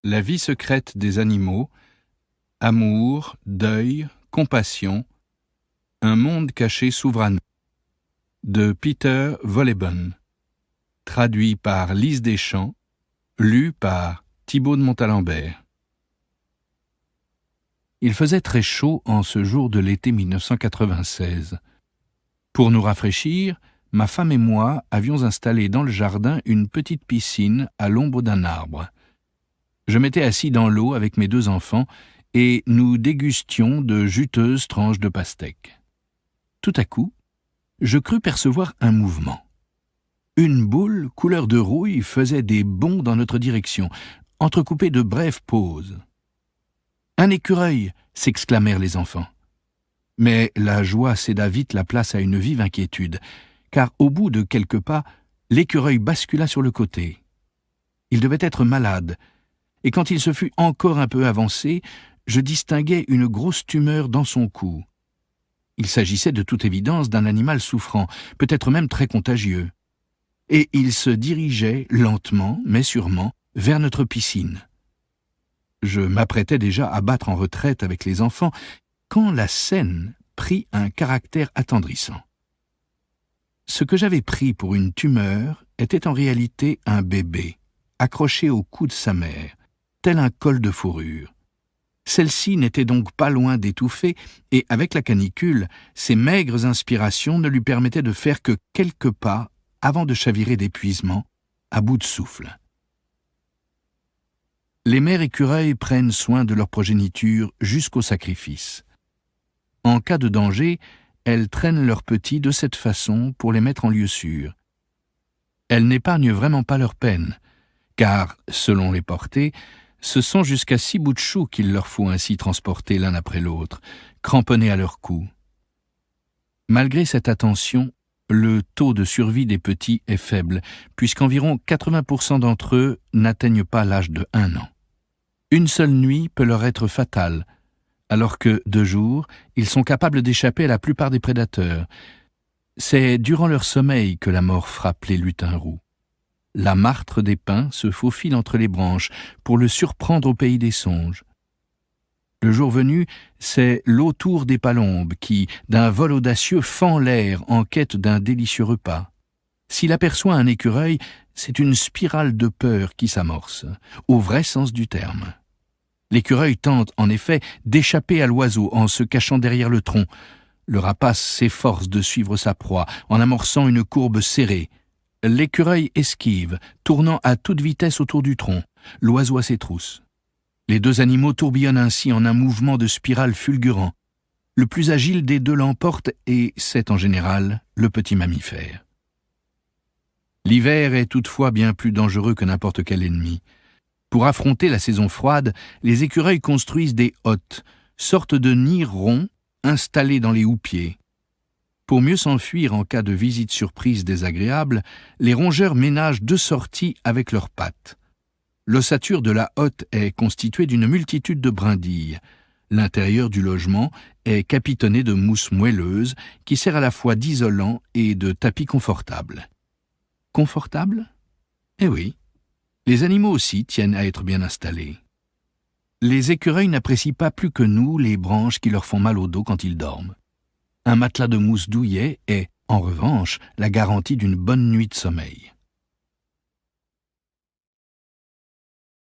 La vie secrète des animaux, amour, deuil, compassion, un monde caché s'ouvre à nous. De Peter Wohlleben. Traduit par Lise Deschamps, lu par Thibaut de Montalembert. Il faisait très chaud en ce jour de l'été 1996. Pour nous rafraîchir, ma femme et moi avions installé dans le jardin une petite piscine à l'ombre d'un arbre. Je m'étais assis dans l'eau avec mes 2 enfants et nous dégustions de juteuses tranches de pastèque. Tout à coup, je crus percevoir un mouvement. Une boule couleur de rouille faisait des bonds dans notre direction, entrecoupés de brèves pauses. « Un écureuil !» s'exclamèrent les enfants. Mais la joie céda vite la place à une vive inquiétude, car au bout de quelques pas, l'écureuil bascula sur le côté. Il devait être malade, et quand il se fut encore un peu avancé, je distinguai une grosse tumeur dans son cou. Il s'agissait de toute évidence d'un animal souffrant, peut-être même très contagieux. Et il se dirigeait lentement, mais sûrement, vers notre piscine. Je m'apprêtais déjà à battre en retraite avec les enfants, quand la scène prit un caractère attendrissant. Ce que j'avais pris pour une tumeur était en réalité un bébé, accroché au cou de sa mère, tel un col de fourrure. Celle-ci n'était donc pas loin d'étouffer, et avec la canicule, ses maigres inspirations ne lui permettaient de faire que quelques pas avant de chavirer d'épuisement, à bout de souffle. Les mères écureuils prennent soin de leur progéniture jusqu'au sacrifice. En cas de danger, elles traînent leurs petits de cette façon pour les mettre en lieu sûr. Elles n'épargnent vraiment pas leur peine, car, selon les portées, ce sont jusqu'à 6 bouts de chou qu'il leur faut ainsi transporter l'un après l'autre, cramponnés à leur cou. Malgré cette attention, le taux de survie des petits est faible, puisqu'environ 80% d'entre eux n'atteignent pas l'âge de 1 an. Une seule nuit peut leur être fatale, alors que, de jour, ils sont capables d'échapper à la plupart des prédateurs. C'est durant leur sommeil que la mort frappe les lutins roux. La martre des pins se faufile entre les branches pour le surprendre au pays des songes. Le jour venu, c'est l'autour des palombes qui, d'un vol audacieux, fend l'air en quête d'un délicieux repas. S'il aperçoit un écureuil, c'est une spirale de peur qui s'amorce, au vrai sens du terme. L'écureuil tente, en effet, d'échapper à l'oiseau en se cachant derrière le tronc. Le rapace s'efforce de suivre sa proie en amorçant une courbe serrée. L'écureuil esquive, tournant à toute vitesse autour du tronc. L'oiseau à ses trousses. Les 2 animaux tourbillonnent ainsi en un mouvement de spirale fulgurant. Le plus agile des 2 l'emporte et c'est en général le petit mammifère. L'hiver est toutefois bien plus dangereux que n'importe quel ennemi. Pour affronter la saison froide, les écureuils construisent des hottes, sortes de nids ronds installés dans les houppiers. Pour mieux s'enfuir en cas de visite surprise désagréable, les rongeurs ménagent 2 sorties avec leurs pattes. L'ossature de la hotte est constituée d'une multitude de brindilles. L'intérieur du logement est capitonné de mousse moelleuse qui sert à la fois d'isolant et de tapis confortable. Confortable ? Eh oui, les animaux aussi tiennent à être bien installés. Les écureuils n'apprécient pas plus que nous les branches qui leur font mal au dos quand ils dorment. Un matelas de mousse douillet est, en revanche, la garantie d'une bonne nuit de sommeil.